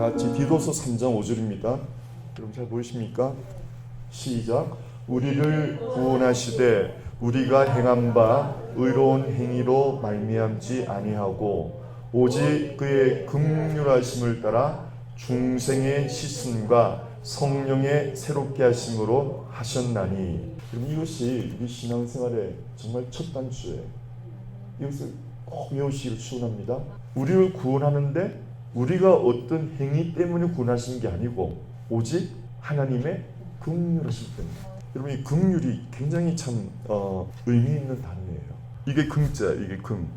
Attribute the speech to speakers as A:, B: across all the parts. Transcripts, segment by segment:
A: 같이 디도서 3장 5절입니다. 여러분 잘 보이십니까? 시작. 우리를 구원하시되 우리가 행한 바 의로운 행위로 말미암지 아니하고 오직 그의 긍휼하심을 따라 중생의 씻음과 성령의 새롭게 하심으로 하셨나니. 그럼 이것이 우리 신앙생활의 정말 첫 단추예요. 이것을 꼭 외우시기를 축원합니다. 우리를 구원하는데 우리가 어떤 행위 때문에 구원하신 게 아니고 오직 하나님의 긍휼하심 때문에. 여러분 이 긍휼이 굉장히 참 의미 있는 단어예요. 이게 긍자, 이게 금.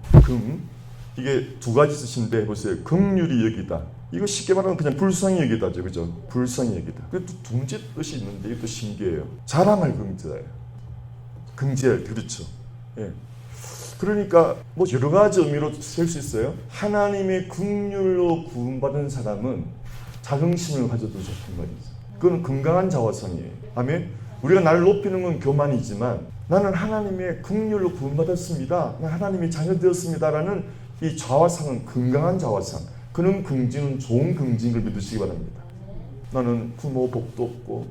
A: 이게 두 가지 뜻인데 해보세요. 긍휼히 여기다. 이거 쉽게 말하면 그냥 불쌍히 여기다죠, 그죠? 불쌍히 여기다. 그래도 두 번째 뜻이 있는데 이것도 신기해요. 자랑할 긍자예요. 긍제, 그렇죠. 예. 그러니까 뭐 여러 가지 의미로 쓸 수 있어요. 하나님의 긍휼로 구원받은 사람은 자긍심을 가져도 좋단 말이죠. 그건 건강한 자화상이에요. 아멘. 우리가 나를 높이는 건 교만이지만 나는 하나님의 긍휼로 구원받았습니다. 나는 하나님의 자녀 되었습니다라는 이 자화상은 건강한 자화상. 그런 긍지는 좋은 긍지인 걸 믿으시기 바랍니다. 나는 부모 복도 없고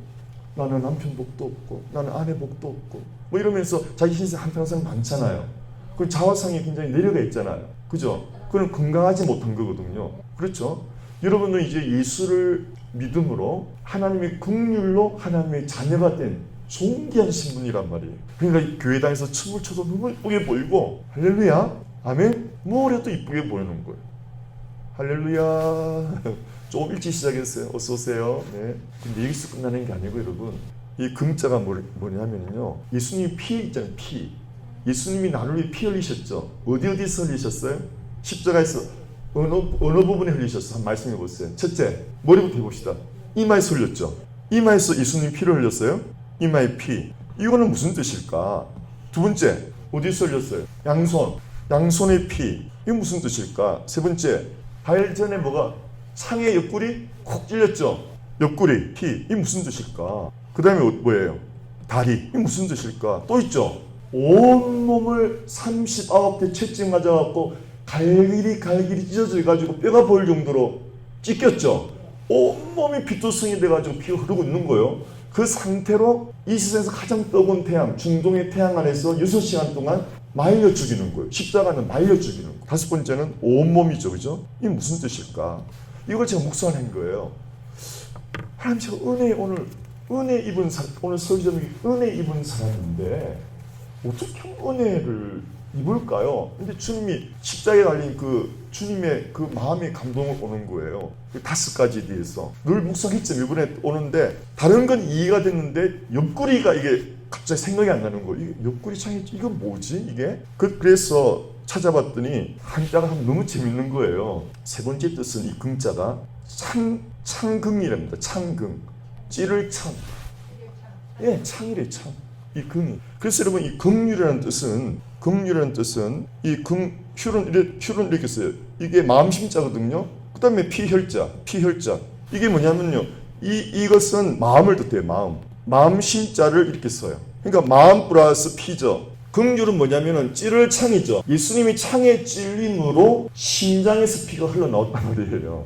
A: 나는 남편 복도 없고 나는 아내 복도 없고 뭐 이러면서 자기 인생 한평생 많잖아요. 그 자화상이 굉장히 내려가 있잖아요. 그죠? 그건 건강하지 못한 거거든요. 그렇죠? 여러분은 이제 예수를 믿음으로 하나님의 긍휼로 하나님의 자녀가 된 존귀한 신분이란 말이에요. 그러니까 교회당에서 춤을 춰도 너무 이쁘게 보이고 할렐루야 아멘? 뭘 해도 이쁘게 보이는 거예요. 할렐루야. 조금 일찍 시작했어요. 어서 오세요. 네. 근데 여기서 끝나는 게 아니고 여러분 이 금자가 뭐냐면요 예수님이 피 있잖아요. 피. 예수님이 나를 위해 피 흘리셨죠. 어디서 흘리셨어요? 십자가에서 어느 부분에 흘리셨어요? 한번 말씀해 보세요. 첫째, 머리부터 해봅시다. 이마에서 흘렸죠. 이마에서 예수님이 피를 흘렸어요. 이마에 피. 이거는 무슨 뜻일까? 두 번째, 어디서 흘렸어요? 양손의 피. 이게 무슨 뜻일까? 세 번째, 발전에 뭐가 창의 옆구리 콕 찔렸죠. 옆구리 피. 이게 무슨 뜻일까? 그 다음에 뭐예요? 다리. 이게 무슨 뜻일까? 또 있죠. 온몸을 39대 채찍 맞아갖고 갈길이 찢어져가지고 뼈가 보일 정도로 찢겼죠. 온몸이 피투성이 돼가지고 피가 흐르고 있는 거예요. 그 상태로 이 세상에서 가장 뜨거운 태양, 중동의 태양 안에서 6시간 동안 말려 죽이는 거예요. 십자가는 말려 죽이는 거예요. 다섯 번째는 온몸이죠. 그죠? 이게 무슨 뜻일까? 이걸 제가 묵상한 거예요. 하나님 제가 은혜 입은 사람, 오늘 설교자님이 은혜 입은 사람인데 어떻게 은혜를 입을까요? 근데 주님이 십자가에 달린 그 주님의 그 마음의 감동을 오는 거예요. 그 5가지에 대해서 늘 묵상했죠. 이번에 오는데 다른 건 이해가 됐는데 옆구리가 이게 갑자기 생각이 안 나는 거예요. 이게 옆구리 창이 이건 뭐지 이게? 그래서 찾아봤더니 한자가 너무 재밌는 거예요. 세 번째 뜻은 이 금자가 창금이랍니다. 창금. 찌를 창. 예, 창이래 창. 이 금이. 그래서 여러분 이 긍휼이라는 뜻은 이 흉은 이렇게 써요. 이게 마음심자거든요. 그 다음에 피혈자. 이게 뭐냐면요. 이것은 마음을 뜻해요. 마음심자를 이렇게 써요. 그러니까 마음 플러스 피죠. 긍휼은 뭐냐면은 찌를 창이죠. 예수님이 창에 찔림으로 심장에서 피가 흘러나왔단 말이에요.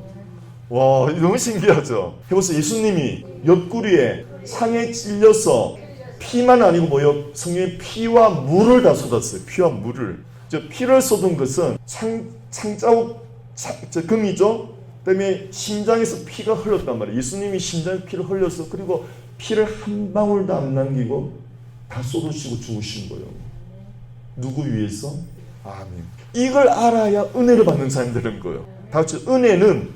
A: 와, 너무 신기하죠. 해보세요. 예수님이 옆구리에 창에 찔려서 피만 아니고 뭐요? 성령의 피와 물을 다 쏟았어요. 피와 물을. 피를 쏟은 것은 창자국 금이죠. 그다음에 심장에서 피가 흘렀단 말이에요. 예수님이 심장에 피를 흘려서 그리고 피를 한 방울도 안 남기고 다 쏟으시고 죽으신 거예요. 누구 위해서? 아멘. 이걸 알아야 은혜를 받는 사람이 되는 거예요. 다 같이 은혜는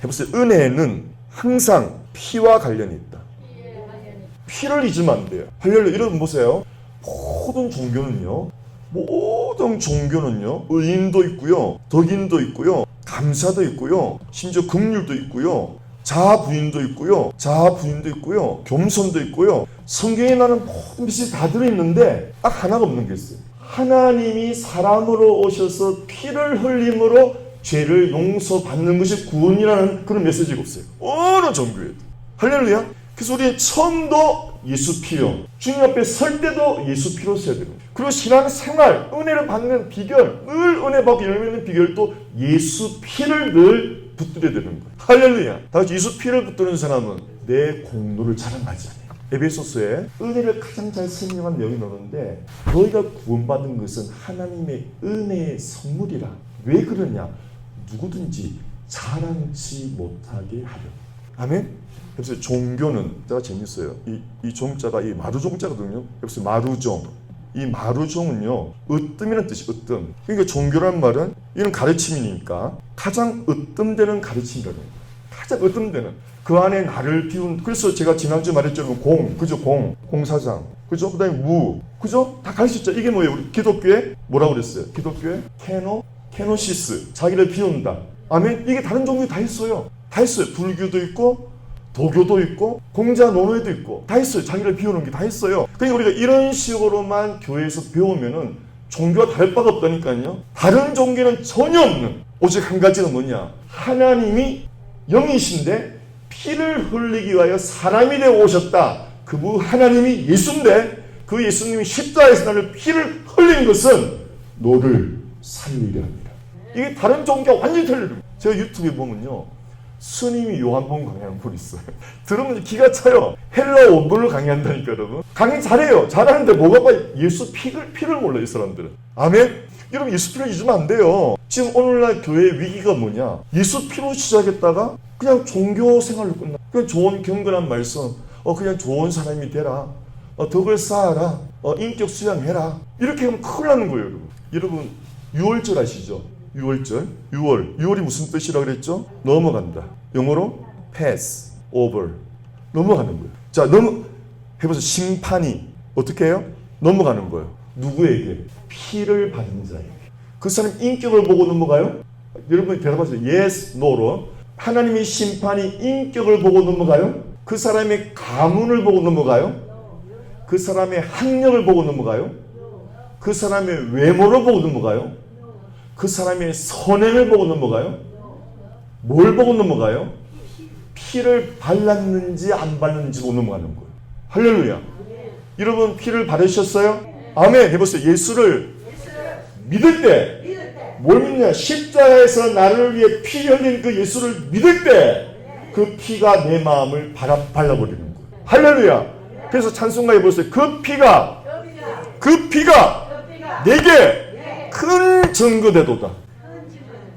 A: 해보세요. 은혜는 항상 피와 관련이 있다. 피를 잊으면 안 돼요. 할렐루야. 여러분 보세요. 모든 종교는요. 의인도 있고요. 덕인도 있고요. 감사도 있고요. 심지어 긍휼도 있고요. 자부인도 있고요. 겸손도 있고요. 성경에 나는 모든 것이 다 들어있는데 딱 하나가 없는 게 있어요. 하나님이 사람으로 오셔서 피를 흘림으로 죄를 용서받는 것이 구원이라는 그런 메시지가 없어요. 어느 종교에도. 할렐루야. 그래서 우리는 처음도 예수 피로, 주님 앞에 설 때도 예수 피로 써야 됩니다. 그리고 신앙생활, 은혜를 받는 비결, 늘 은혜 받고 열매는 비결도 예수 피를 늘 붙들어야 되는 거예요. 할렐루야. 다 같이 예수 피를 붙드는 사람은 내 공로를 자랑하지 않아요. 에베소서에 은혜를 가장 잘 설명한 내용이 나오는데 너희가 구원받은 것은 하나님의 은혜의 선물이라. 왜 그러냐? 누구든지 자랑치 못하게 하려. 아멘? 그래서 종교는 제가 재밌어요. 이 종자가 이 마루종자거든요. 그래서 마루종. 이 마루종은요, 으뜸이라는 뜻이 으뜸. 그러니까 종교란 말은 이런 가르침이니까 가장 으뜸되는 가르침이라는 거예요. 가장 으뜸되는. 그 안에 나를 비운. 그래서 제가 지난주 말했죠. 공, 그죠? 공사장, 그죠? 그다음에 무, 그죠? 다 가르쳤죠. 이게 뭐예요? 우리 기독교에 뭐라고 그랬어요? 기독교에 케노시스, 자기를 비운다. 아멘. 이게 다른 종교 다 있어요. 다 있어요. 불교도 있고, 도교도 있고, 공자 논어에도 있고, 다 있어요. 자기를 비우는 게 다 있어요. 그러니까 우리가 이런 식으로만 교회에서 배우면은 종교가 다를 바가 없다니까요. 다른 종교는 전혀 없는. 오직 한 가지가 뭐냐? 하나님이 영이신데 피를 흘리기 위하여 사람이 되어 오셨다. 그분 하나님이 예수인데 그 예수님이 십자가에서 나를 피를 흘린 것은 너를 살리려 합니다. 이게 다른 종교와 완전히 틀려요. 제가 유튜브에 보면요, 스님이 요한복음 강의하는 분이 있어요. 들으면 기가 차요. 헬라 원문을 강의한다니까 여러분. 강의 잘해요. 잘하는데 뭐가 봐? 예수 피를 몰라 이 사람들은. 아멘? 여러분 예수 피를 잊으면 안 돼요. 지금 오늘날 교회의 위기가 뭐냐? 예수 피로 시작했다가 그냥 종교 생활로 끝나. 그냥 좋은 경건한 말씀, 그냥 좋은 사람이 되라, 덕을 쌓아라, 인격 수양해라. 이렇게 하면 큰일 나는 거예요, 여러분. 여러분, 유월절 아시죠? 유월절. 6월이 무슨 뜻이라고 그랬죠? 넘어간다. 영어로 pass, over. 넘어가는 거예요. 자, 해보세요. 심판이 어떻게 해요? 넘어가는 거예요. 누구에게? 피를 받은 자에게. 그 사람 인격을 보고 넘어가요? 여러분이 대답하세요. Yes, No로. 하나님의 심판이 인격을 보고 넘어가요? 그 사람의 가문을 보고 넘어가요? 그 사람의 학력을 보고 넘어가요? 그 사람의 외모를 보고 넘어가요? 그 사람의 선행을 보고 넘어가요? 뭘 보고 넘어가요? 피를 발랐는지 안 발랐는지 보고 넘어가는 거예요. 할렐루야. 여러분 피를 바르셨어요? 아멘. 해보세요. 예수를 믿을 때 뭘 믿냐? 십자가에서 나를 위해 피 흘린 그 예수를 믿을 때 그 피가 내 마음을 발라버리는 거예요. 할렐루야. 그래서 찬송가 해보세요. 그 피가 내게 큰 증거되도다.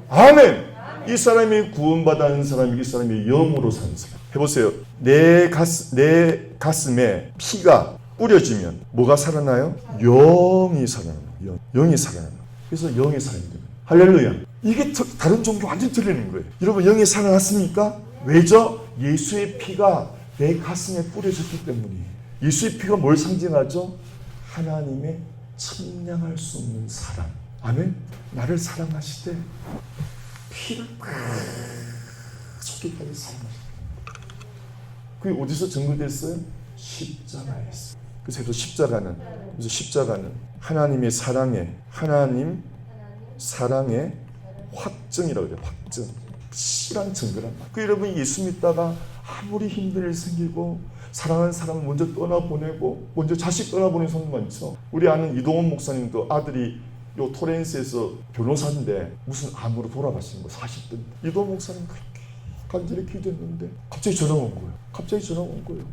A: 아멘. 이 사람이 구원받은 사람이 이 사람이 영으로 사는 사람. 해보세요. 내 가슴에 피가 뿌려지면 뭐가 살아나요? 영이 살아나요. 영이 살아나요. 그래서 영이 살아납니다. 할렐루야. 이게 다른 종교 완전 틀리는 거예요. 여러분 영이 살아났습니까? 왜죠? 예수의 피가 내 가슴에 뿌려졌기 때문이에요. 예수의 피가 뭘 상징하죠? 하나님의 측량할 수 없는 사랑. 아멘. 나를 사랑하시되 피를 속기까지 사랑하시다. 그게 어디서 증거됐어요? 십자가에서. 그래서 십자가는 하나님의 사랑의 확증이라고 해요. 확증. 실한 증거란 말이에요. 그 여러분 예수 믿다가 아무리 힘든 일 생기고 사랑하는 사람을 먼저 떠나보내고 먼저 자식 떠나보내는 사람 많죠. 우리 아는 이동원 목사님도 아들이 요 토렌스에서 변호사인데 무슨 암으로 돌아가신 거 40대. 이동원 목사님 그렇게 간절히 기도했는데 갑자기 전화가 온 거예요.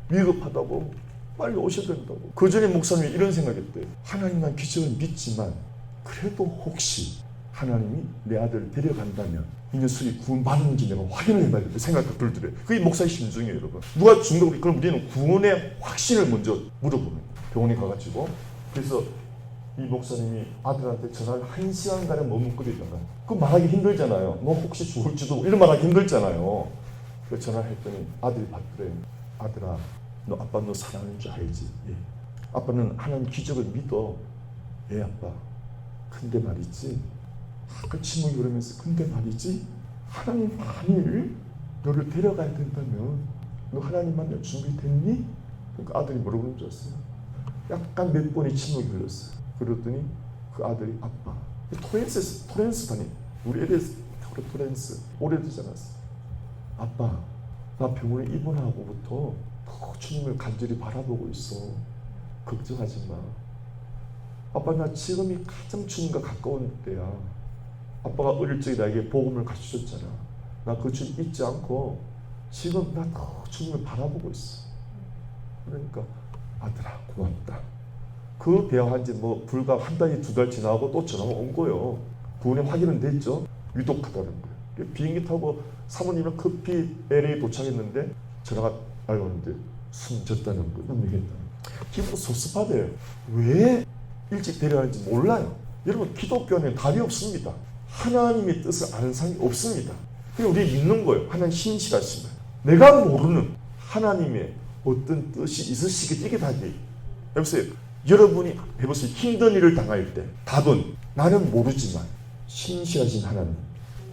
A: 위급하다고 빨리 오셔야 된다고. 그 전에 목사님이 이런 생각했대요. 하나님 난 기적을 믿지만 그래도 혹시 하나님이 내 아들을 데려간다면 이 녀석이 구원받는지 내가 확인을 해봐야 될 생각이 들더래요. 그게 목사의 심정이에요, 여러분. 누가 중독이 그럼 우리는 구원의 확신을 먼저 물어보는 거예요. 병원에 가가지고. 그래서 이 목사님이 아들한테 전화를 1시간가량 머뭇거리다가 그거 말하기 힘들잖아요. 너 혹시 죽을지도 이런 말하기 힘들잖아요. 그 전화를 했더니 아들이 받더래요. 아들아, 너 아빠 너 사랑하는 줄 알지? 예. 아빠는 하나님 기적을 믿어. 예 아빠. 근데 말이지. 아까 침묵이 그러면서 근데 말이지. 하나님 만일 너를 데려가야 된다면 너 하나님 만날 준비됐니? 그러니까 아들이 뭐라고 그러는 줄 알았어요? 약간 몇 번의 침묵이 흘렀어요. 그랬더니 그 아들이 아빠. 토렌스 다니. 우리 LS 토렌스 오래되지 않았어. 아빠. 나 병원에 입원하고부터 주님을 간절히 바라보고 있어. 걱정하지 마. 아빠 나 지금이 가장 주님과 가까운 때야. 아빠가 어릴 적에 나에게 복음을 가르쳐줬잖아. 나 그 주님 잊지 않고 지금 나 더 주님을 바라보고 있어. 그러니까 아들아 고맙다. 그 대화한 지 뭐 불과 한 달이 두 달 지나고 또 전화가 온 거예요. 부모님 확인은 됐죠. 위독하다는 거예요. 비행기 타고 사모님은 급히 LA 도착했는데 전화가 알려오는데 숨졌다는 거예요. 얘기했다는 거예요. 기분 섭섭하대요. 왜 일찍 데려가는지 몰라요. 여러분 기독교는 답이 없습니다. 하나님의 뜻을 아는 사람이 없습니다. 그냥 우리 믿는 거예요. 하나님 신실하신 거예요. 내가 모르는 하나님의 어떤 뜻이 있으시겠지. 이게 답이에요. 여보세요. 여러분이 해보세요. 힘든 일을 당할 때 답은 나는 모르지만 신실하신 하나님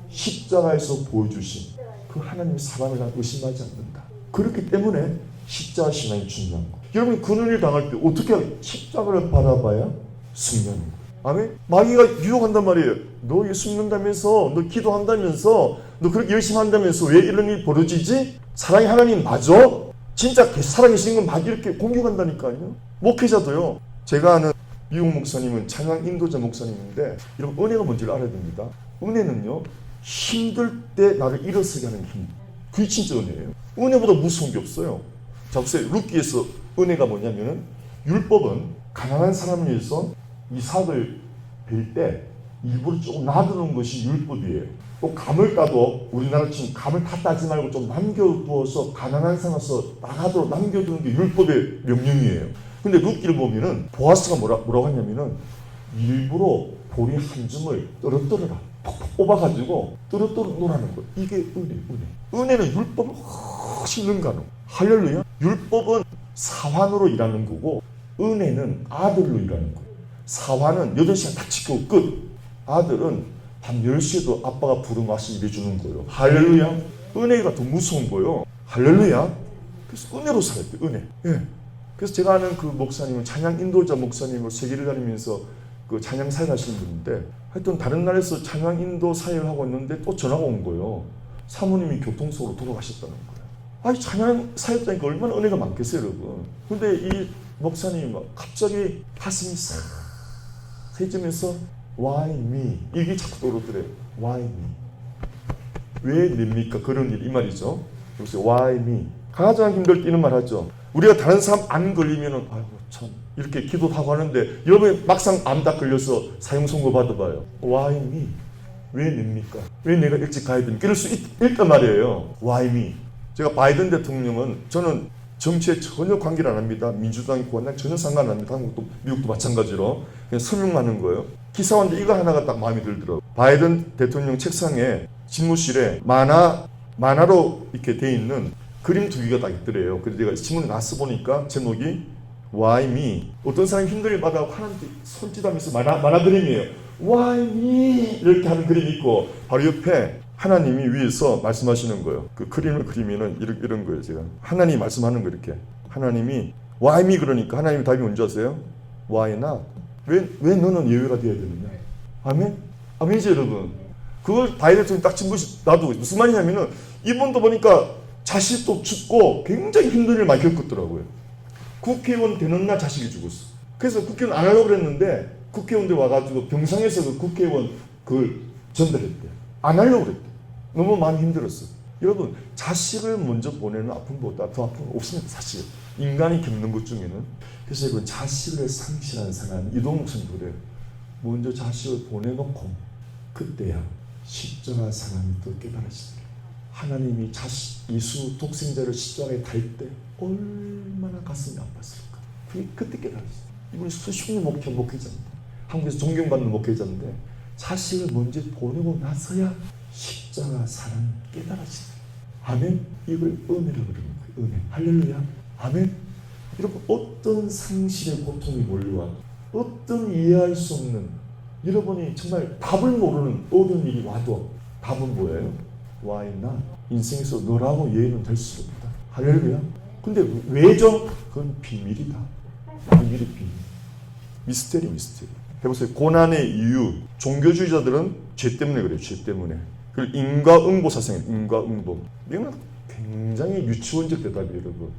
A: 십자가에서 보여주신 그 하나님의 사랑을 난 의심하지 않는다. 그렇기 때문에 십자가 신앙이 중요한 거예요. 여러분이 그런 일을 당할 때 어떻게 십자가를 바라봐야 승리하는 거예요. 아멘? 마귀가 유혹한단 말이에요. 너 예수 믿는다면서, 너 기도한다면서, 너 그렇게 열심히 한다면서 왜 이런 일이 벌어지지? 사랑의 하나님 맞아? 진짜 살아계신 건 막 이렇게 공격한다니까요. 목회자도요. 제가 아는 미국 목사님은 찬양 인도자 목사님인데 이런 은혜가 뭔지를 알아야 됩니다. 은혜는요. 힘들 때 나를 일어서게 하는 힘. 그게 진짜 은혜예요. 은혜보다 무서운 게 없어요. 자, 보세요. 룻기에서 은혜가 뭐냐면은 율법은 가난한 사람을 위해서 이삭을 뵐 때 일부러 조금 놔두는 것이 율법이에요. 또 감을 따도 우리나라처럼 감을 다 따지 말고 좀 남겨두어서 가난한 사람에서 나가도록 남겨두는 게 율법의 명령이에요. 근데 룻기를 보면은 보아스가 뭐라고 하냐면은 일부러 보리 한 줌을 떨어뜨려라. 팍팍 뽑아가지고 떨어뜨려 놓으라는 거예요. 이게 은혜. 은혜는 율법을 훨씬 능가하는 거예요. 할렐루야. 율법은 사환으로 일하는 거고 은혜는 아들로 일하는 거예요. 사환은 8시간 딱 지키고 끝. 아들은 밤 10시에도 아빠가 부르면 와서 일해주는 거예요. 할렐루야. 은혜가 더 무서운 거예요. 할렐루야. 그래서 은혜로 살아야 돼. 은혜. 예. 그래서 제가 아는 그 목사님은 찬양 인도자 목사님으로 세계를 다니면서 그 찬양 사역 하시는 분인데 하여튼 다른 나라에서 찬양 인도 사역을 하고 있는데 또 전화가 온 거예요. 사모님이 교통사고로 돌아가셨다는 거예요. 아니 찬양 사역자니까 얼마나 은혜가 많겠어요, 여러분. 근데 이 목사님이 막 갑자기 가슴이 싹 해지면서 Why me? 이게 자꾸 떠오르더래요. Why me? 왜 냅니까? 그런 일, 이 말이죠. 그래서 Why me? 가장 힘들 때 이런 말 하죠. 우리가 다른 사람 안 걸리면은 아이고 참 이렇게 기도하고 하는데 여러분 막상 암 딱 걸려서 사형 선고 받아봐요. Why me? 왜 냅니까? 왜 내가 일찍 가야 됩니까? 이럴 수 있단 말이에요. Why me? 제가 바이든 대통령은 저는 정치에 전혀 관계를 안 합니다. 민주당이 구한당 전혀 상관 안 합니다. 한국도 미국도 마찬가지로 그냥 설명하는 거예요. 기사 왔는데 이거 하나가 딱 마음에 들더라고요. 바이든 대통령 책상에 집무실에 만화로 이렇게 돼 있는 그림 2개가 딱 있더래요. 그래서 제가 신문에 나서 보니까 제목이 Why me? 어떤 사람이 힘들게 받아고 하나님께 손짓하면서 만화 그림이에요. Why me? 이렇게 하는 그림이 있고 바로 옆에 하나님이 위에서 말씀하시는 거예요. 그 그림을 그리면은 이런 거예요. 제가 하나님이 말씀하는 거 이렇게 하나님이 Why me? 그러니까 하나님의 답이 뭔지 아세요? Why not? 왜 너는 예외가 되어야 되느냐? 아멘? 아멘이죠, 여러분. 그걸 바이든 대통령이 딱 짚고 무슨 말이냐면은 이분도 보니까 자식도 죽고 굉장히 힘든 일을 많이 겪었더라고요. 국회의원 되는 날 자식이 죽었어. 그래서 국회의원 안 하려고 그랬는데 국회의원들 와가지고 병상에서 그 국회의원 그걸 전달했대. 안 하려고 그랬대. 너무 많이 힘들었어. 여러분 자식을 먼저 보내는 아픔보다 더 아픔은 없습니다. 사실 인간이 겪는 것 중에는. 그래서 여러분 자식을 상실한 사람 이동욱 목사님도 그래요. 먼저 자식을 보내놓고 그때야 십자가 사랑이 또 깨달아지더라. 하나님이 예수 독생자를 십자가에 달 때 얼마나 가슴이 아팠을까. 그때 깨달았어요. 이분이 수십 년 목회자인데 한국에서 존경받는 목회자인데 자식을 먼저 보내고 나서야 십자가 사랑이 깨달아지더라. 아멘. 이걸 은혜라고 그러는 거예요. 은혜. 할렐루야. 아멘. 여러분 어떤 상실의 고통이 몰려와 어떤 이해할 수 없는 여러분이 정말 답을 모르는 어려운 일이 와도 답은 뭐예요? Why not? 인생에서 너라고 예의는 될 수 없다. 할렐루야. 근데 왜죠? 그건 비밀이다. 비밀이 비밀. 미스테리. 해보세요. 고난의 이유. 종교주의자들은 죄 때문에 그래요. 죄 때문에. 그리고 인과응보 사상이에요. 인과응보. 이건 굉장히 유치원적 대답이에요, 여러분.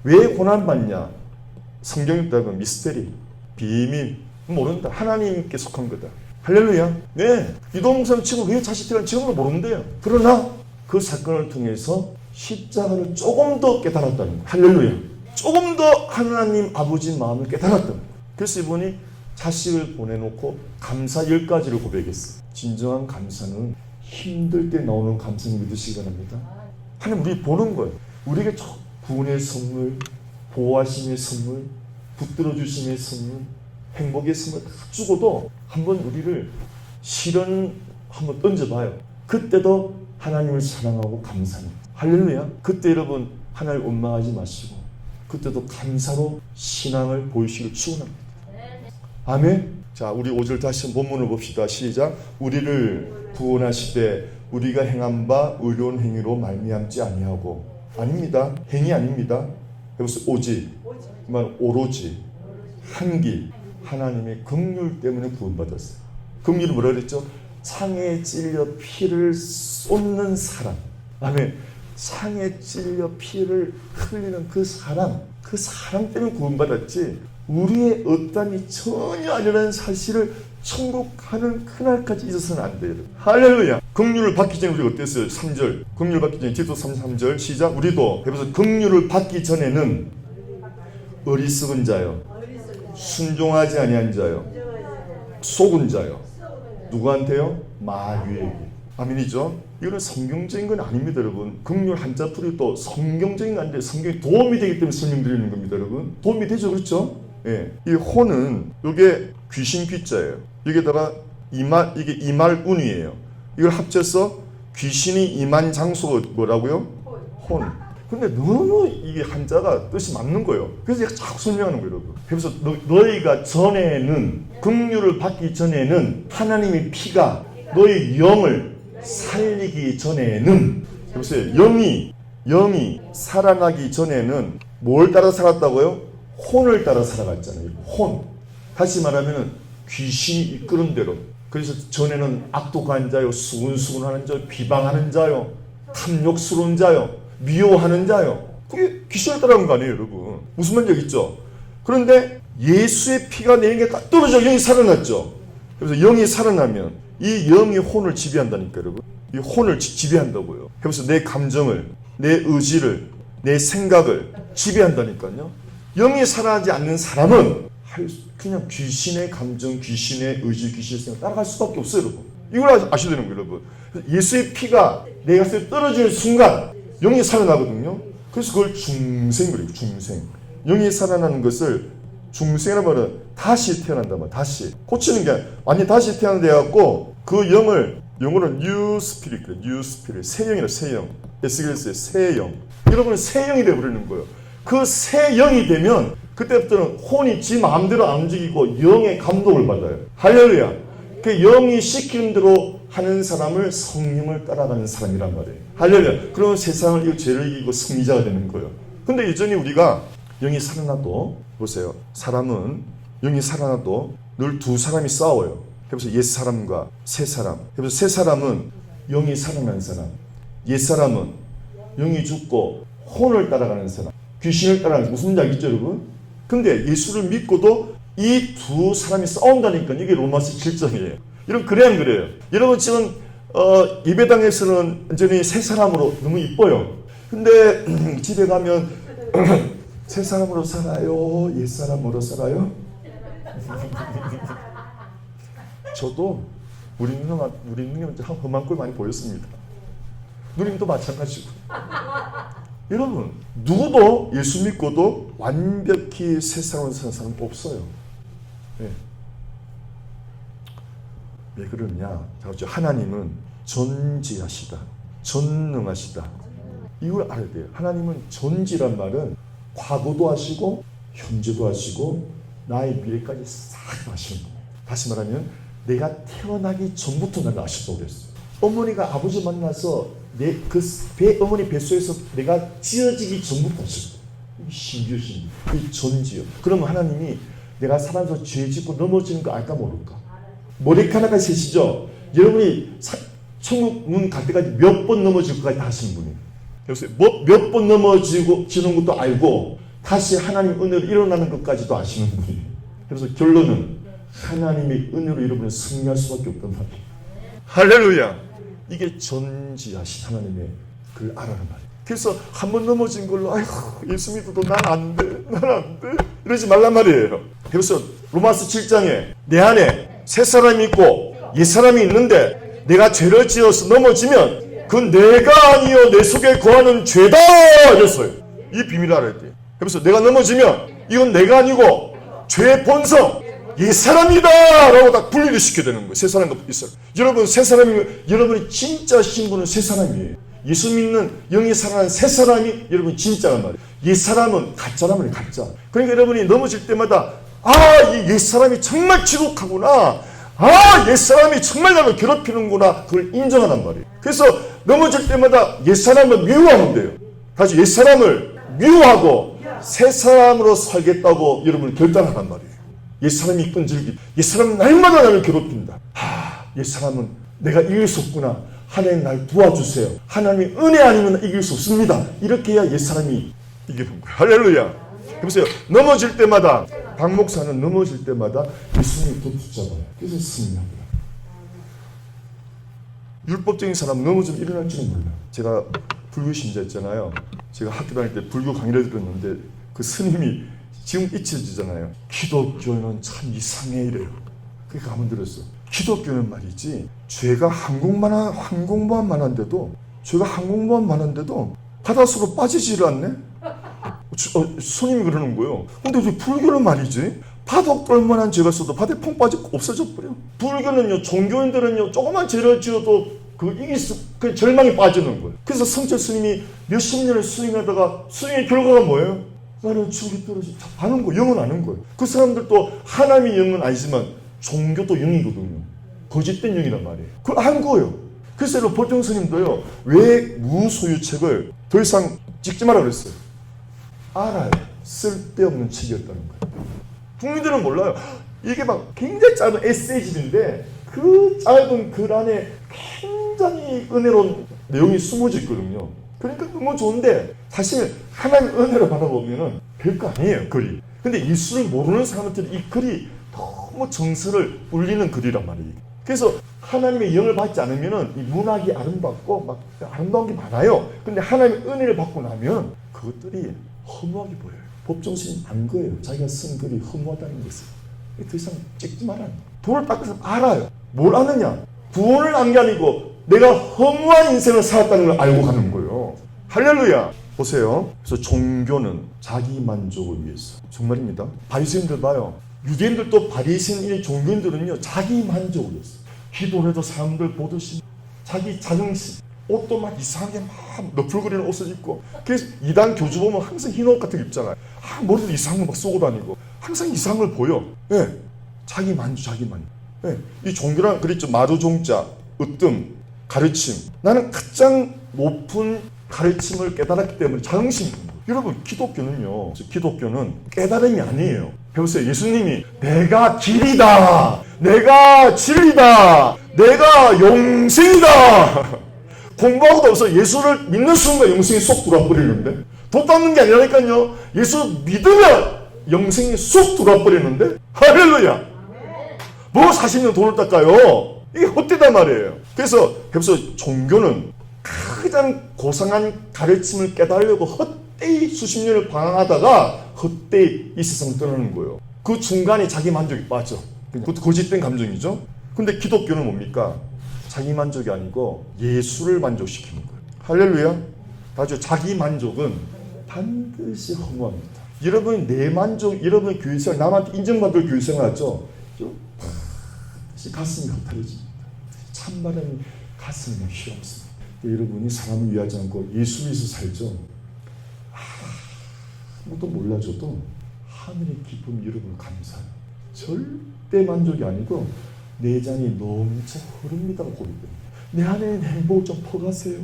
A: 왜 고난받냐? 성경의 답은 미스테리. 비밀. 모른다. 하나님께 속한 거다. 할렐루야. 네. 이동욱 목사님 지금 왜 자식 태어난 지금도 모른대요. 그러나 그 사건을 통해서 십자가를 조금 더 깨달았다는 거예요. 할렐루야. 조금 더 하나님 아버지 마음을 깨달았다는 거예요. 그래서 이분이 자식을 보내놓고 감사 10가지를 고백했어요. 진정한 감사는 힘들 때 나오는 감사를 믿으시기 바랍니다. 하나님 우리 보는 거예요. 우리에게 구원의 선물, 보호하심의 선물, 붙들어 주심의 선물, 행복의 선물 다 주고도 한번 우리를 실현 한번 던져봐요. 그때도 하나님을 사랑하고 감사합니다. 할렐루야. 그때 여러분 하나님 원망하지 마시고 그때도 감사로 신앙을 보이시길 축원합니다. 아멘. 자, 우리 5절 다시 본문을 봅시다. 시작. 우리를 구원하시되 우리가 행한 바 의로운 행위로 말미암지 아니하고. 아닙니다. 행위 아닙니다. 여기서 오직, 오로지 한기 하나님의 긍휼 때문에 구원받았어요. 긍휼이 뭐라 그랬죠? 창에 찔려 피를 쏟는 사람. 아멘. 창에 찔려 피를 흘리는 그 사람 때문에 구원받았지 우리의 어떠함이 전혀 아니라는 사실을 천국 가는 그날까지 잊어서는 안 돼요. 할렐루야. 긍휼을 받기 전에 우리가 어땠어요? 3절. 긍휼을 받기 전에 디도서 3절 시작. 우리도 해서 긍휼을 받기 전에는 어리석은 자요, 순종하지 아니한 자요, 속은 자요. 누구한테요? 마귀에게. 아멘이죠? 이거는 성경적인 건 아닙니다, 여러분. 긍휼 한자풀이 또 성경적인 건 아닌데 성경이 도움이 되기 때문에 설명드리는 겁니다, 여러분. 도움이 되죠, 그렇죠? 예. 이 호는 이게 귀신 귀자예요. 여기다가 이게 이말운이에요. 이걸 합쳐서 귀신이 임한 장소가 뭐라고요? 혼. 근데 너무 이게 한자가 뜻이 맞는 거예요. 그래서 제가 자꾸 설명하는 거예요, 여러분. 그래서 너희가 전에는 긍휼을 받기 전에는 하나님의 피가 너희 영을 살리기 전에는 보세요. 영이 살아나기 전에는 뭘 따라 살았다고요? 혼을 따라 살아갔잖아요. 혼. 다시 말하면 귀신이 이끄는 대로. 그래서 전에는 악독한 자요, 수군수군하는 자요, 비방하는 자요, 탐욕스러운 자요, 미워하는 자요. 그게 귀신을 따라간 거 아니에요, 여러분. 무슨 말인지 알겠죠? 그런데 예수의 피가 내게 딱 떨어져 영이 살아났죠. 그래서 영이 살아나면 이 영이 혼을 지배한다니까, 여러분. 이 혼을 지배한다고요. 그래서 내 감정을, 내 의지를, 내 생각을 지배한다니까요. 영이 살아나지 않는 사람은 그냥 귀신의 감정, 귀신의 의지, 귀신의 생각 따라갈 수밖에 없어요, 여러분. 이걸 아셔야 되는 거예요, 여러분. 예수의 피가 내 가슴에 떨어지는 순간 영이 살아나거든요. 그래서 그걸 중생이래요, 중생. 영이 살아나는 것을 중생이라는 말은 다시 태어난단 말이에요. 다시. 고치는 게 아니라 완전히 다시 태어난다 해갖고 그 영을 영어로는 new spirit, new spirit. 새 영이라 새 영. 에스겔스의 새 영. 여러분은 새 영이 되어버리는 거예요. 그 새 영이 되면 그때부터는 혼이 지 마음대로 안 움직이고 영의 감독을 받아요. 할렐루야. 그 영이 시키는 대로 하는 사람을 성령을 따라가는 사람이란 말이에요. 할렐루야. 그러면 세상을 이기고 죄를 이기고 승리자가 되는 거예요. 근데 여전히 우리가 영이 살아나도 보세요. 사람은 영이 살아나도 늘 두 사람이 싸워요. 그래서 옛 사람과 새 사람. 그래서 새 사람은 영이 살아난 사람. 옛 사람은 영이 죽고 혼을 따라가는 사람. 귀신을 따라가는 무슨 말인지 알겠죠, 여러분? 근데 예수를 믿고도 이 두 사람이 싸운다니까 이게 로마서 7장이에요. 여러분 그래 안 그래요? 여러분 지금 예배당에서는 완전히 새 사람으로 너무 이뻐요. 근데 집에 가면 새 사람으로 살아요? 옛 사람으로 살아요? 저도 우리 누님한테 험한 꼴 많이 보였습니다. 누님도 마찬가지고. 여러분 누구도 예수 믿고도 완벽히 새 사람으로 사는 사람 없어요. 네. 왜 그러냐? 하나님은 전지하시다, 전능하시다. 이걸 알아야 돼요. 하나님은 전지란 말은 과거도 하시고 현재도 하시고 나의 미래까지 싹 아시는 거예요. 다시 말하면 내가 태어나기 전부터 나를 아셨다고 그랬어요. 어머니가 아버지 만나서 어머니 뱃속에서 내가 찌어지기 전부터 아셨어요. 신규신, 이 전지요. 그러면 하나님이 내가 살아서 죄 짓고 넘어지는 거 알까 모를까? 머리카락이 세시죠? 여러분이 천국 문 갈 때까지 몇 번 넘어질 것까지 다 하시는 분이에요. 그래서 몇 번 넘어지는 것도 알고 다시 하나님 은혜로 일어나는 것까지도 아시는 분이에요. 그래서 결론은 하나님의 은혜로 여러분은 승리할 수밖에 없단 말이에요. 할렐루야! 이게 전지하신 하나님의 그걸 알아란 말이에요. 그래서 한번 넘어진 걸로 아이고 예수 믿어도 난 안 돼, 난 안 돼 이러지 말란 말이에요. 그래서 로마서 7장에 내 안에 새 사람이 있고 옛 사람이 있는데 내가 죄를 지어서 넘어지면 그건 내가 아니요 내 속에 거하는 죄다 이랬어요. 이 비밀을 알아야 돼요. 그래서 내가 넘어지면 이건 내가 아니고 죄의 본성 옛 사람이다 라고 딱 분리를 시켜야 되는 거예요. 새 사람과 있어요. 여러분 새 사람이면 여러분의 진짜 신분은 새 사람이에요. 예수 믿는 영이 살아난 새 사람이 여러분 진짜란 말이에요. 옛 사람은 가짜란 말이에요. 가짜. 그러니까 여러분이 넘어질 때마다 이 옛 사람이 정말 지독하구나. 옛 사람이 정말 나를 괴롭히는구나. 그걸 인정하란 말이에요. 그래서 넘어질 때마다 옛 사람을 미워하면 돼요. 다시 옛 사람을 미워하고 새 사람으로 살겠다고 여러분 결단하란 말이에요. 옛 사람이 끈질기. 옛 사람은 날마다 나를 괴롭힌다. 옛 사람은 내가 이길 수 없구나. 하나님 날 도와주세요. 하나님의 은혜 아니면 이길 수 없습니다. 이렇게 해야 옛 사람이 이기는 거예요. 할렐루야. 그래서 넘어질 때마다 박 목사는 넘어질 때마다 예수님이 더 붙잡아요. 그래서 승리합니다. 율법적인 사람 넘어지면 일어날 줄은 몰라요. 제가 불교 신자였잖아요. 제가 학교 다닐 때 불교 강의를 들었는데 그 스님이 지금 잊혀지잖아요. 기독교는 참 이상해 이래요. 그게 가만 들었어. 기독교는 말이지 죄가 항공모함 많은데도 죄가 항공모함 많은데도 바닷속으로 빠지지를 않네. 스님이 그러는 거예요. 근데 왜 불교는 말이지 바닥 떨만한 죄가 있어도 바다에 펑 빠지고 없어져 버려. 불교는요 종교인들은요 조그만 죄를 지어도 그 절망이 빠지는 거예요. 그래서 성철 스님이 몇십 년을 수행하다가 수행의 결과가 뭐예요? 나는 죽이 떨어지 하는 거 영은 아는 거예요. 그 사람들도 하나님의 영은 아니지만 종교도 영이거든요. 거짓된 영이란 말이에요. 그걸 안 거예요. 그래서 보통 스님도요 왜 무소유책을 더 이상 찍지 마라 그랬어요. 알아요. 쓸데없는 책이었다는 거예요. 국민들은 몰라요. 이게 막 굉장히 짧은 에세이집인데 그 짧은 글 안에 굉장히 은혜로운 내용이 숨어져 있거든요. 그러니까 너무 좋은데 사실 하나님 은혜를 받아보면은 별거 아니에요 글이. 근데 예수를 모르는 사람들은 이 글이 너무 정서를 울리는 글이란 말이에요. 그래서 하나님의 영을 받지 않으면은 이 문학이 아름답고 막 아름다운 게 많아요. 근데 하나님의 은혜를 받고 나면 그것들이 허무하게 보여요. 법정스님 안 거예요. 자기가 쓴 글이 허무하다는 것을. 더 이상 찍지 말아요. 돈을 닦아서 알아요. 뭘 아느냐? 구원을 안 게 아니고 내가 허무한 인생을 살았다는 걸 알고 가는 거예요. 할렐루야. 보세요. 그래서 종교는 자기 만족을 위해서. 정말입니다. 바리새인들 봐요. 유대인들도 바리새인 종교인들은요 자기 만족을 위해서. 기도를 해도 사람들 보듯이 자기 자긍심. 옷도 막 이상하게 막 너풀거리는 옷을 입고. 그래서 이단 교주 보면 항상 흰 옷 같은 거 입잖아요. 머리도 이상한 거 막 쏘고 다니고 항상 이상한 걸 보여. 네. 자기 만족, 자기 만족. 네. 이 종교란 그랬죠. 마루종자, 으뜸, 가르침. 나는 가장 높은 가르침을 깨달았기 때문에 자긍심이 있는 거예요. 여러분 기독교는요. 기독교는 깨달음이 아니에요. 배우세요. 예수님이 내가 길이다. 내가 진리다. 내가 영생이다. 공부하고도 없어. 예수를 믿는 순간 영생이 쏙 들어와 버리는데 돈 닦는 게 아니라니까요. 예수 믿으면 영생이 쏙 들어와 버리는데 할렐루야. 뭐 40년 돈을 닦아요. 이게 헛되단 말이에요. 그래서 종교는 가장 고상한 가르침을 깨달으려고 헛되이 수십 년을 방황하다가 헛되이 이 세상을 떠나는 거예요. 그 중간에 자기 만족이 빠져. 그것도 거짓된 감정이죠. 근데 기독교는 뭡니까? 자기 만족이 아니고 예수를 만족시키는 거예요. 할렐루야. 다죠. 자기 만족은 반드시 허무합니다. 여러분이 내 만족, 여러분의 교회생활, 남한테 인정받을 교회생활 하죠? 반드시 가슴이 허탈해집니다. 참말은 가슴이 시험습니다. 여러분이 사람을 위하지 않고 예수 위해서 살죠? 아무것도 몰라줘도 하늘의 기쁨이 여러분을 감사해요. 절대 만족이 아니고 내 잔이 넘쳐 흐릅니다가 고백됩니다. 내 안에 행복을 좀 퍼가세요.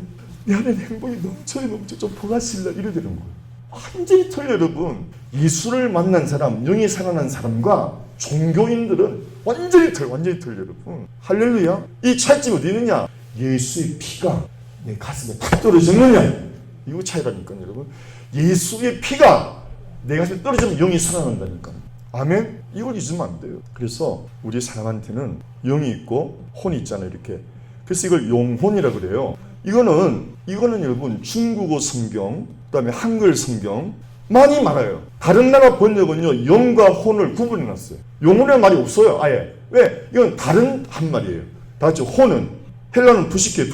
A: 내 안에 행복이 넘쳐 좀 퍼가실래? 이래 되는 거예요. 완전히 틀려 여러분. 예수를 만난 사람, 영이 살아난 사람과 종교인들은 완전히 틀려 여러분. 할렐루야. 이 차이점이 어디 있느냐? 예수의 피가 내 가슴에 탁 떨어졌느냐? 이거 차이라니까요 여러분. 예수의 피가 내 가슴에 떨어지면 영이 살아난다니까. 아멘? 이걸 잊으면 안 돼요. 그래서 우리 사람한테는 영이 있고 혼이 있잖아요 이렇게. 그래서 이걸 영혼이라고 그래요. 이거는 여러분 중국어 성경, 그다음에 한글 성경 많이 말아요. 다른 나라 번역은요 영과 혼을 구분해놨어요. 영혼의 말이 없어요. 아예. 왜? 이건 다른 한말이에요. 다 같이 혼은 헬라는 푸시케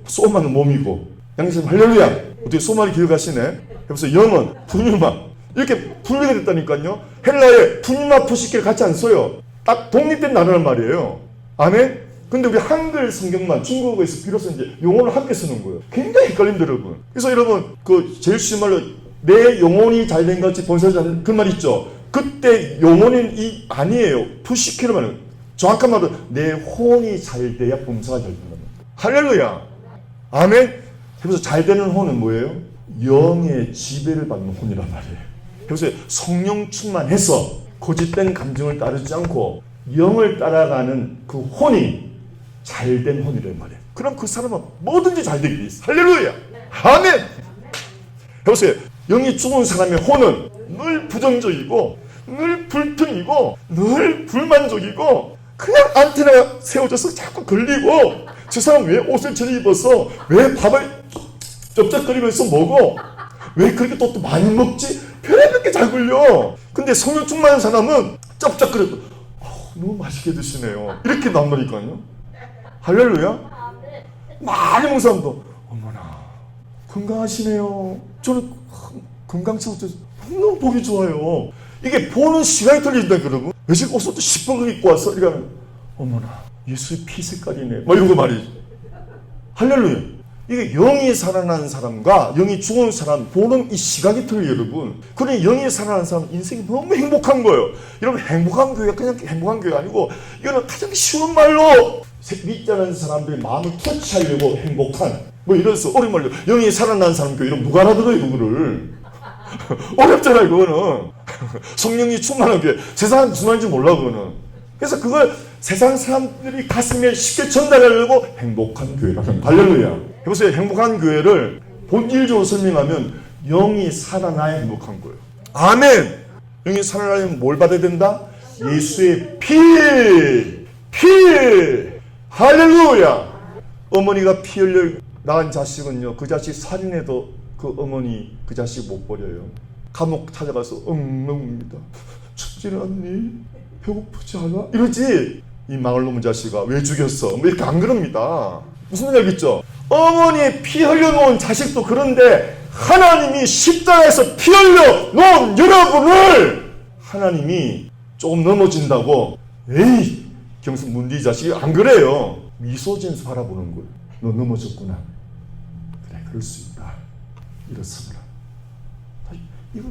A: 소마는 몸이고 양심 할렐루야. 어떻게 소마를 기억하시네. 그래서 영은 푸뉴마 이렇게 분리가 됐다니까요. 헬라에 푸뉴마 푸시케를 같이 안 써요. 딱 독립된 나라란 말이에요. 아멘? 근데 우리 한글 성경만 중국어에서 비로소 이제 용어를 함께 쓰는 거예요. 굉장히 헷갈립니다, 여러분. 그래서 여러분, 제일 쉬운 말로, 내 영혼이 잘된 같이 본사를 잘된, 그 말 있죠? 그때 영혼은 아니에요. 푸시케로 말해요. 정확한 말은, 내 혼이 잘돼야 본사가 잘 된다는 거예요. 할렐루야. 아멘? 그래서 잘 되는 혼은 뭐예요? 영의 지배를 받는 혼이란 말이에요. 그래서 성령 충만해서 고집된 감정을 따르지 않고 영을 따라가는 그 혼이 잘된 혼이란 말이에요. 그럼 그 사람은 뭐든지 잘 되게 돼 있어. 할렐루야. 아멘. 보세요. 영이 죽은 사람의 혼은 늘 부정적이고 늘 불평이고 늘 불만족이고 그냥 안테나가 세워져서 자꾸 걸리고 저 사람 왜 옷을 저리 입어서 왜 밥을 쩝쩝거리면서 먹어 왜 그렇게 또 많이 먹지? 별의별 게 잘 걸려. 근데 성령 충만한 사람은 쩝쩝거려도 너무 맛있게 드시네요. 이렇게 남다니까요. 할렐루야. 많이 먹는 사람도 어머나 건강하시네요. 저는 건강치 못해서 너무 보기 좋아요. 이게 보는 시간이 틀린다 여러분. 외식 옷도 시뻘겋게 입고 와서 이렇게 하면 어머나 예수의 피 색깔이네. 막 이런 거 말이지. 할렐루야. 이게 영이 살아난 사람과 영이 죽은 사람 보는 이 시각이 틀려요, 여러분. 그러니 영이 살아난 사람 인생이 너무 행복한 거예요. 여러분 행복한 교회가 그냥 행복한 교회가 아니고 이거는 가장 쉬운 말로 믿지 않는 사람들의 마음을 터치하려고 행복한 뭐 이래서 어려운 말로 영이 살아난 사람 교회 이런 누가 알아들어요 그거를. 어렵잖아요 그거는. 성령이 충만한 교회 세상은 무슨 말인지 몰라 그거는. 그래서 그걸 세상 사람들이 가슴에 쉽게 전달하려고 행복한 교회라는 할렐루야. 해보세요. 행복한 교회를 본질적으로 설명하면 영이 살아나야 행복한 거예요. 아멘. 영이 살아나려면 뭘 받아야 된다? 예수의 피. 할렐루야. 어머니가 피 흘려 낳은 자식은요 그 자식 살인해도 그 어머니 그 자식 못 버려요. 감옥 찾아가서 엉엉웁니다. 춥지는 않니? 배고프지 않아? 이러지. 이 망할 놈의 자식아 왜 죽였어? 뭐 이렇게 안 그럽니다. 무슨 말인지 알겠죠? 어머니의 피 흘려놓은 자식도 그런데 하나님이 십자가에서 피 흘려놓은 여러분을 하나님이 조금 넘어진다고 에이 경수 문디 자식이 안 그래요. 미소 지으면서 바라보는 거예요. 너 넘어졌구나. 그래 그럴 수 있다. 일어서라. 이거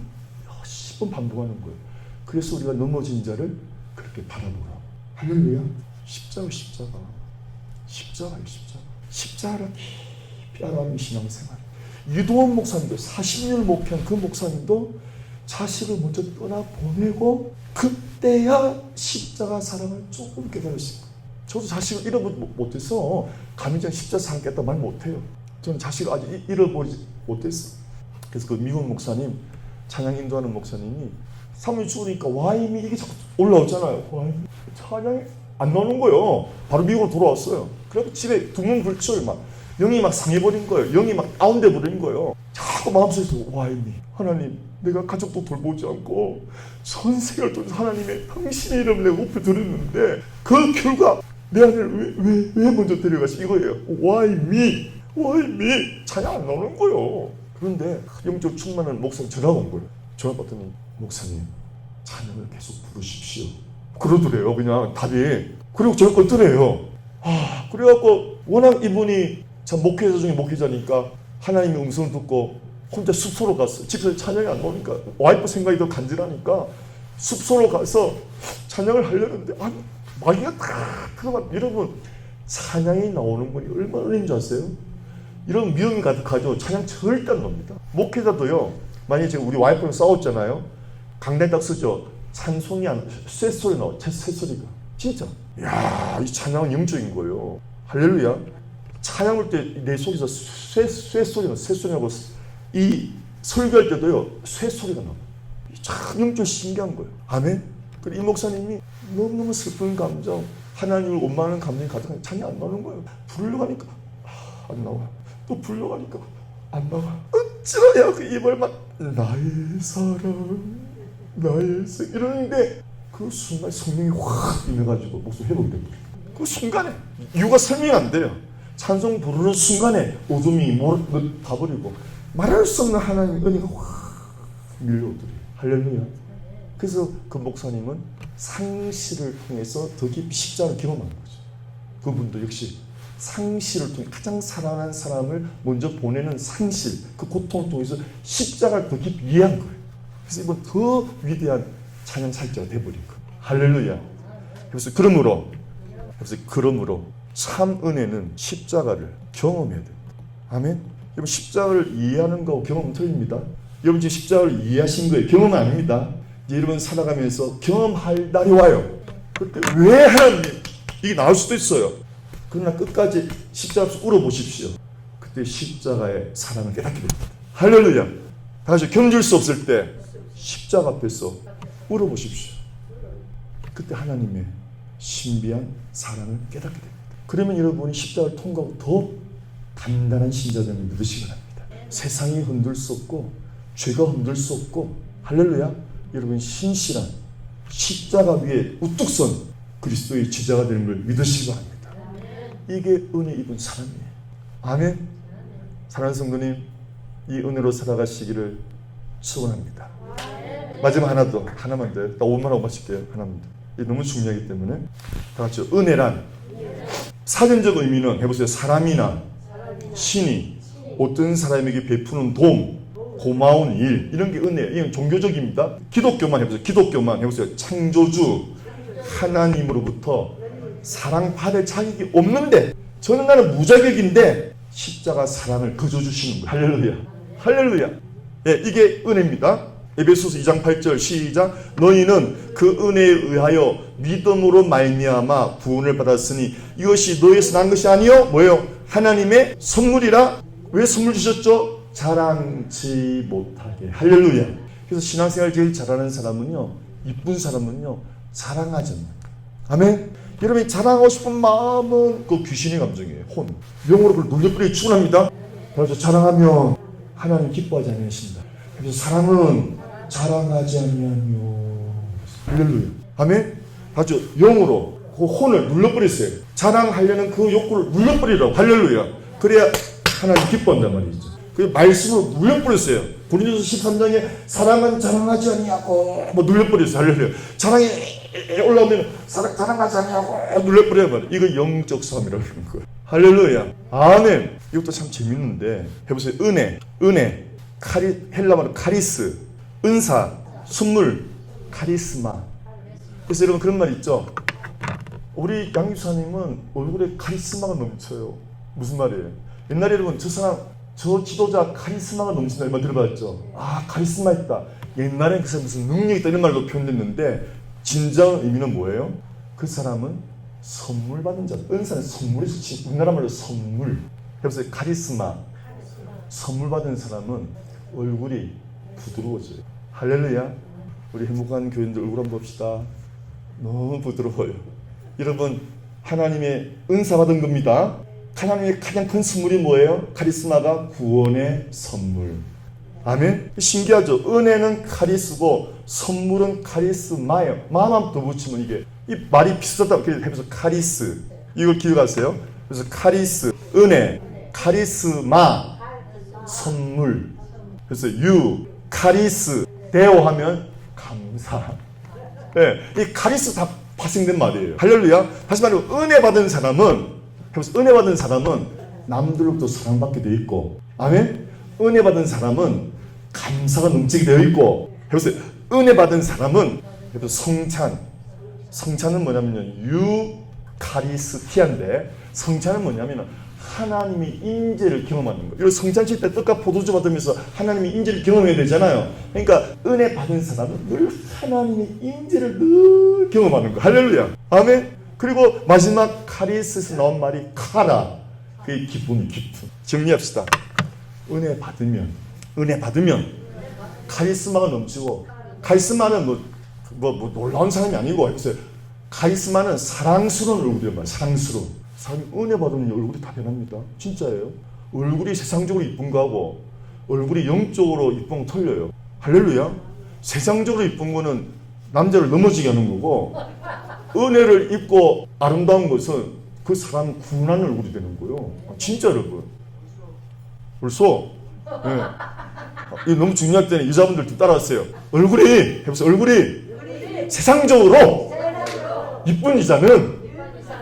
A: 10번 반복하는 거예요. 그래서 우리가 넘어진 자를 그렇게 바라보라. 할렐루야. 십자가예요. 십자가를 깊이 알아가는 신앙생활. 유도원 목사님도 40년을 목회한 그 목사님도 자식을 먼저 떠나보내고 그때야 십자가 사랑을 조금 깨달으신 거예요. 저도 자식을 잃어보지 못해서 감히 십자가 사랑겠다 말 못해요. 저는 자식을 아직 잃어보지 못했어요. 그래서 그 미국 목사님 찬양 인도하는 목사님이 사모님 죽으니까 와임이 이게 자꾸 올라오잖아요. 와임이 찬양이 안 나오는 거예요. 바로 미국으로 돌아왔어요. 그래서 집에 두문 불철 막 영이 막 상해버린 거예요. 영이 막 다운돼 버린 거예요. 자꾸 마음속에서 와임이 하나님 내가 가족도 돌보지 않고 전 세계를 통해서 하나님의 당신의 이름을 내가 높여 드렸는데 그 결과 내 아내를 왜 먼저 데려가시 이거예요. 와임이 찬양 안 나오는 거예요. 그런데 영적 충만한 목사님 전화가 온 거예요. 전화 받더니 목사님 찬양을 계속 부르십시오. 그러더래요. 그냥 답이. 그리고 저를 껐더래요. 그래갖고 워낙 이분이 참 목회자 중에 목회자니까 하나님의 음성을 듣고 혼자 숲소로 갔어요. 집에서 찬양이 안 나오니까 와이프 생각이 더 간절하니까 숲소로 가서 찬양을 하려는데 마귀가 다 들어가. 여러분 찬양이 나오는 분이 얼마나 어려운 줄 아세요? 이런 위험이 가득하죠. 찬양 절대 안 나옵니다. 목회자도요. 만약에 지금 우리 와이프랑 싸웠잖아요. 강단 딱 쓰죠. 찬송이 쇠소리 나와. 쇠소리가. 진짜. 이야, 이 찬양은 영적인 거예요. 할렐루야. 찬양 올 때 내 속에서 쇠소리가 쇠소리하고 이 설교할 때도요. 쇠소리가 나와요. 참 영적 신기한 거예요. 아멘. 그리고 이 목사님이 너무너무 슬픈 감정, 하나님을 원망하는 감정이 가득한 찬양 안 나오는 거예요. 부르려고 하니까 안 나와요. 또 불러가니까 안 나와. 어찌러야 그 입을 막 나의 사랑 나의 생 이러는데 그 순간 성령이 확 임해가지고 목소리 회복이 됩니다. 그 순간에 이유가 설명이 안 돼요. 찬송 부르는 순간에 오줌이 다 버리고 말할 수 없는 하나님의 은혜가 확 밀려오더래요. 할렐루야. 그래서 그 목사님은 상시를 통해서 더 깊이 십자가를 경험하는 거죠. 그분도 역시 상시를 통해 가장 사랑하는 사람을 먼저 보내는 상실, 그 고통을 통해서 십자가를 더 깊이 이해한 거예요. 그래서 이번 더 위대한 찬양 살자가 돼버린 거예요. 할렐루야. 그래서 그러므로 참 은혜는 십자가를 경험해야 됩니다. 아멘. 여러분 십자가를 이해하는 거하고 경험은 틀립니다. 여러분 지금 십자가를 이해하신 거예요. 경험은 아닙니다. 여러분 살아가면서 경험할 날이 와요. 그때 왜 하나님 이게 나올 수도 있어요. 그러나 끝까지 십자가 앞에서 울어보십시오. 그때 십자가의 사랑을 깨닫게 됩니다. 할렐루야. 다시 견딜 수 없을 때 십자가 앞에서 울어보십시오. 그때 하나님의 신비한 사랑을 깨닫게 됩니다. 그러면 여러분이 십자가를 통과하고 더 단단한 신자됨을 믿으시기 바랍니다. 세상이 흔들 수 없고 죄가 흔들 수 없고 할렐루야. 여러분 신실한 십자가 위에 우뚝 선 그리스도의 제자가 되는 걸 믿으시기 바랍니다. 이게 은혜 입은 사람이에요. 아멘. 사랑하는 성도님, 이 은혜로 살아가시기를 축원합니다. 마지막 하나만 더. 나 5만 원 마실게요. 하나만 더. 이게 너무 중요하기 때문에 다 같이 은혜란 사전적 의미는 해보세요. 사람이나 신이 어떤 사람에게 베푸는 도움, 고마운 일 이런 게 은혜예요. 이건 종교적입니다. 기독교만 해보세요. 창조주 하나님으로부터 사랑받을 자격이 없는데 저는 나는 무자격인데 십자가 사랑을 거저 주시는 거예요. 할렐루야. 할렐루야. 예, 이게 은혜입니다. 에베소서 2장 8절 시작. 너희는 그 은혜에 의하여 믿음으로 말미암아 구원을 받았으니 이것이 너희에서 난 것이 아니요 뭐예요? 하나님의 선물이라. 왜 선물 주셨죠? 자랑치 못하게. 할렐루야. 그래서 신앙생활 제일 잘하는 사람은요, 이쁜 사람은요 자랑하지 않는 거예요. 아멘. 여러분이 자랑하고 싶은 마음은 그 귀신의 감정이에요. 혼. 영어로 그걸 눌려버리기 충분합니다. 그래서 자랑하면 하나님 기뻐하지 않으신다. 그래서 사랑은 자랑하지 아니하며. 할렐루야. 아멘. 아주 영으로 그 혼을 눌러버렸어요. 자랑하려는 그 욕구를 눌러버리라고. 할렐루야. 그래야 하나님 기뻐한단 말이죠. 그 말씀으로 눌려버렸어요. 고린도서 13장에 사랑은 자랑하지 아니하고 뭐 눌려버렸어요. 할렐루야. 자랑이 올라오면 자랑하지 아니하고 눌려버려요. 이거 영적 싸움이라고 하는 거예요. 할렐루야. 아멘. 이것도 참 재밌는데 해보세요. 은혜, 헬라말로 카리스, 은사, 선물, 카리스마. 그래서 여러분 그런 말 있죠. 우리 양육사님은 얼굴에 카리스마가 넘쳐요. 무슨 말이에요? 옛날에 여러분 저 지도자 카리스마가 넘친다 이 말 들어봤죠? 아, 카리스마 있다. 옛날엔 그 사람 무슨 능력이 있다 이런 말로 표현됐는데 진정 의미는 뭐예요? 그 사람은 선물 받은 자. 은사는 선물이죠. 우리나라 말로 선물. 해보세요. 카리스마. 선물 받은 사람은 얼굴이 부드러워져요. 할렐루야. 우리 행복한 교인들 얼굴 한번 봅시다. 너무 부드러워요. 여러분 하나님의 은사 받은 겁니다. 하나님의 가장 큰 선물이 뭐예요? 카리스마가 구원의 선물. 아멘. 신기하죠? 은혜는 카리스고 선물은 카리스마예요. 마만 더 붙이면 이게 이 말이 비슷하다. 그래서 해서 카리스. 이걸 기억하세요. 그래서 카리스, 은혜, 카리스마, 선물. 그래서 카리스, 대오하면 감사. 네, 이 카리스 다 파생된 말이에요. 할렐루야. 다시 말하면 은혜 받은 사람은 남들로부터 사랑받게 되어 있고, 아멘. 은혜 받은 사람은 감사가 넘치게 되어 있고, 해보세요. 은혜 받은 사람은 성찬은 뭐냐면요, 유카리스티아인데 성찬은 뭐냐면 하나님의 인재를 경험하는 거예요. 성찬 칠 때 떡과 포도주 받으면서 하나님의 인재를 경험해야 되잖아요. 그러니까 은혜 받은 사람은 늘 하나님의 인재를 늘 경험하는 거예요. 할렐루야. 아멘. 그리고 마지막 카리스에서 나온 말이 카라. 그게 기쁨. 정리합시다. 은혜 받으면 카리스마가 넘치고, 카리스마는 뭐 놀라운 사람이 아니고, 해보세요. 카리스마는 사랑스러운 얼굴이란 말이에요. 사랑스러운. 사람이 은혜 받으면 얼굴이 다 변합니다. 진짜예요. 얼굴이 세상적으로 이쁜 거하고 얼굴이 영적으로 이쁜 거 틀려요. 할렐루야. 세상적으로 이쁜 거는 남자를 넘어지게 하는 거고, 은혜를 입고 아름다운 것은 그 사람 구원하는 얼굴이 되는 거예요. 진짜 여러분. 벌써 네. 이거 너무 중요할 때는 여자분들 좀 따라하세요. 얼굴이 해보세요. 얼굴이 세상적으로 이쁜 여자는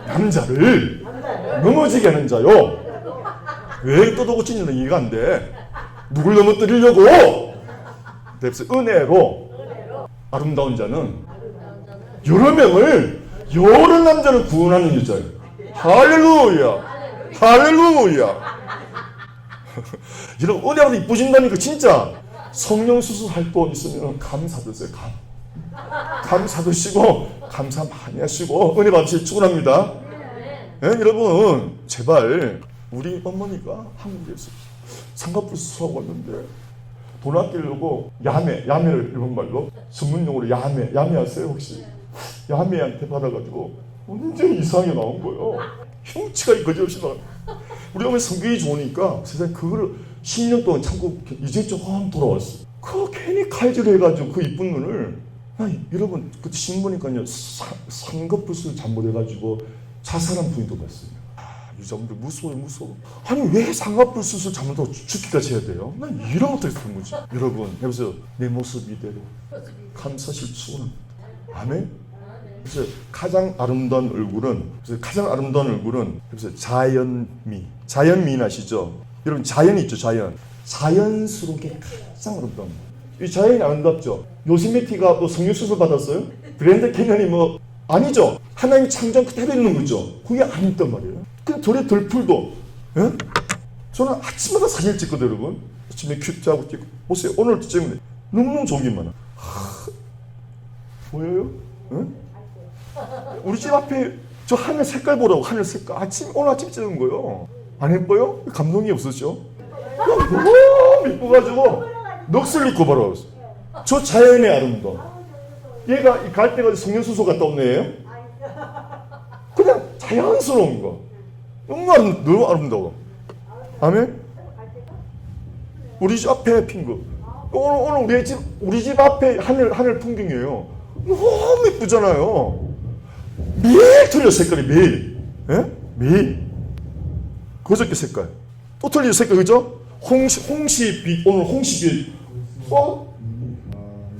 A: 남자를 넘어지게 하는 자요. 왜 떠도고친 여자는 이해가 안 돼. 누굴 넘어뜨리려고. 그래서 은혜로 아름다운 자는 여러 명을, 여러 남자를 구원하는 여자예요. 할렐루야. 할렐루야. 여러분, 은혜로 이쁘신다니까 진짜 성령 수술할 거 있으면 감사드세요. 감사드시고 감사 많이 하시고 은혜 받으실 축원합니다. 네, 여러분 제발, 우리 어머니가 한국에서 상가불 수술하고 왔는데 돈 아끼려고 야매를 일본말로 전문용어로 야매 아세요 혹시? 야매한테 받아가지고 완전히 이상하게 나온 거예요. 흉치가 거지없이 나와요. 우리 어머니 성격이 좋으니까 세상에 그거를 10년 동안 참고 이제 조금 돌아왔어. 그 괜히 칼질해가지고 그 이쁜 눈을, 여러분 그때 신문이니까요, 상급불술 잘못해가지고 자살한 분도 봤어요. 여자분들 무서워. 아니 왜 상급불술 잘못하고 죽기까지 해야 돼요? 난 이런 것도 있었던 거지. 여러분 해보세요. 내 모습 이대로 감사실 축원합니다. 아멘. 그래서 가장 아름다운 얼굴은 그래서 자연미인 아시죠? 여러분 자연이 있죠. 자연스럽게 가장 아름다운. 이 자연이 아름답죠. 요세미티가 뭐 성령수술 받았어요? 그랜드 캐년이 뭐 아니죠. 하나님 창조한 그대로 있는 거죠. 그게 아니단 말이에요. 그냥 저의 들풀도, 예? 저는 아침마다 사진 찍거든요, 여러분. 아침에 큐트하고 찍고 보세요. 오늘 찍는데 너무너무 좋은 게 많아. 보여요? 예? 우리 집 앞에 저 하늘 색깔 보라고. 하늘 색깔 오늘 아침 찍은 거예요. 안 예뻐요? 감동이 없으시죠? 너무 예뻐가지고 넋을 잃고 바로 왔어요. 저 자연의 아름다움. 얘가 갈 때가 성령수소 갔다 온 애예요? 그냥 자연스러운 거. 너무 아름다워. 아멘? 우리 집 앞에 핀 거. 오늘 우리 집 앞에 하늘 풍경이에요. 너무 예쁘잖아요. 매일 틀려, 색깔이 매일. 예? 매일. 그저께 색깔. 또 틀려, 색깔, 그죠? 홍시빛, 오늘 홍시빛.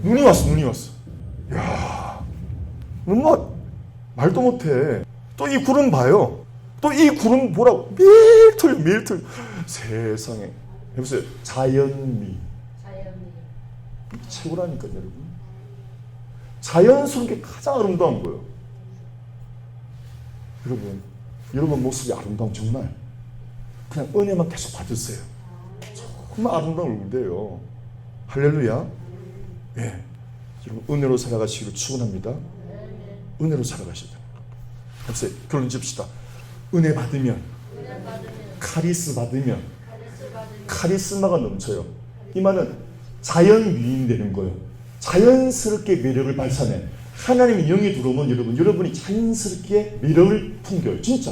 A: 눈이 왔어. 이야, 너무 말도 못해. 또 이 구름 봐요. 또 이 구름 보라고. 매일 틀려. 세상에. 해보세요. 자연미. 최고라니까요, 여러분. 자연스러운 게 가장 아름다운 거예요. 여러분 모습이 아름다운 정말 그냥 은혜만 계속 받으세요. 정말 아름다운 얼굴인데요. 할렐루야. 예, 여러분 은혜로 살아가시기를 축원합니다. 은혜로 살아가시다. 글쎄 결론 짓읍시다. 은혜 받으면, 카리스 받으면 카리스마가 넘쳐요. 이 말은 자연미인 되는 거예요. 자연스럽게 매력을 발산해. 하나님의 영이 들어오면 여러분이 자연스럽게 매력을 풍겨요. 진짜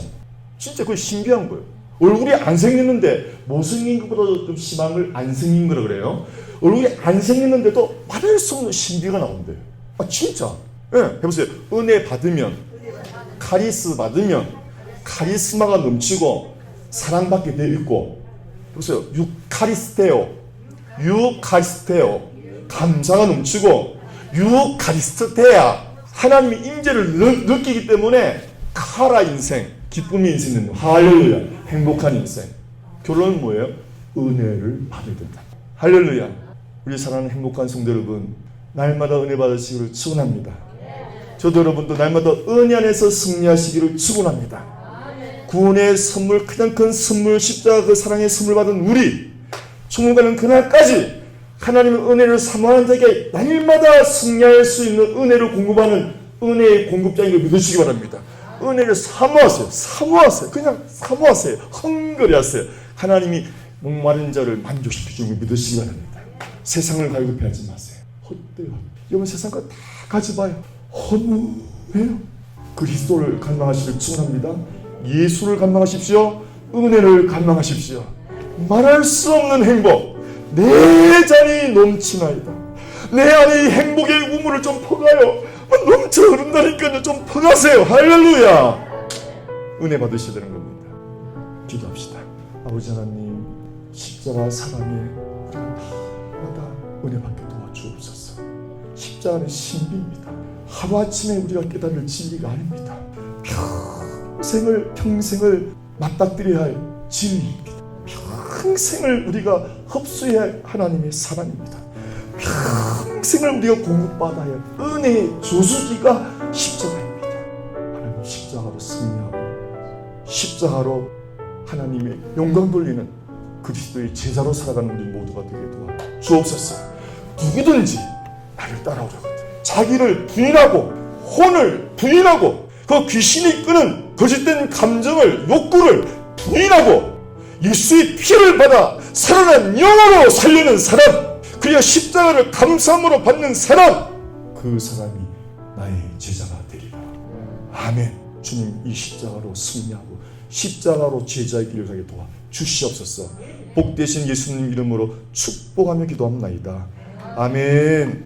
A: 그게 신비한 거예요. 얼굴이 안 생겼는데 못생긴 것보다 좀 심한 걸 안 생긴 거라 그래요. 얼굴이 안 생겼는데도 말할 수 없는 신비가 나온대요. 진짜. 예, 해보세요. 은혜 받으면, 카리스 받으면 카리스마가 넘치고 사랑받게 되어 있고, 보세요. 유카리스테오, 감사가 넘치고, 유카리스테야, 하나님의 임재를 느끼기 때문에 카라 인생, 기쁨의 인생은 할렐루야, 행복한 인생. 결론은 뭐예요? 은혜를 받아야 된다. 할렐루야. 우리 사랑하는 행복한 성도 여러분, 날마다 은혜 받으시기를 축원합니다. 저도 여러분도 날마다 은혜 안에서 승리하시기를 축원합니다. 구원의 선물, 가장 큰 선물, 십자가 그 사랑의 선물 받은 우리 천국 가는 그날까지 하나님의 은혜를 사모하는 자에게 날마다 승리할 수 있는 은혜를 공급하는 은혜의 공급자인 걸 믿으시기 바랍니다. 은혜를 사모하세요. 그냥 사모하세요. 헝거리하세요. 하나님이 목마른 자를 만족시키시는 걸 믿으시기 바랍니다. 세상을 갈급해하지 마세요. 헛되어. 여러분 세상과 다 가져봐요. 허무해요. 그리스도를 갈망하시길 축원합니다. 예수를 갈망하십시오. 은혜를 갈망하십시오. 말할 수 없는 행복, 내 잔이 넘치나이다. 내 안에 행복의 우물을 좀 퍼가요. 넘쳐 흐른다니까요. 좀 퍼가세요. 할렐루야. 은혜 받으셔야 되는 겁니다. 기도합시다. 아버지 하나님, 십자가 사랑에 우리가 은혜 받게 도와주옵소서. 십자가는 신비입니다. 하루아침에 우리가 깨달을 진리가 아닙니다. 평생을 맞닥뜨려야 할 진리입니다. 평생을 우리가 흡수해야 할 하나님의 사랑입니다. 평생을 우리가 공급받아야 할 은혜의 조수기가 십자가입니다. 하나님, 십자가로 승리하고 십자가로 하나님의 영광 돌리는 그리스도의 제자로 살아가는 우리 모두가 되게 도와주옵소서. 누구든지 나를 따라오려거든 자기를 부인하고 혼을 부인하고 그 귀신이 끄는 거짓된 감정을, 욕구를 부인하고 예수의 피를 받아 살아난 영으로 살려는 사람, 그리고 십자가를 감사함으로 받는 사람, 그 사람이 나의 제자가 되리라. 아멘. 주님, 이 십자가로 승리하고 십자가로 제자의 길을 가게 도와 주시옵소서. 복되신 예수님 이름으로 축복하며 기도합나이다. 아멘.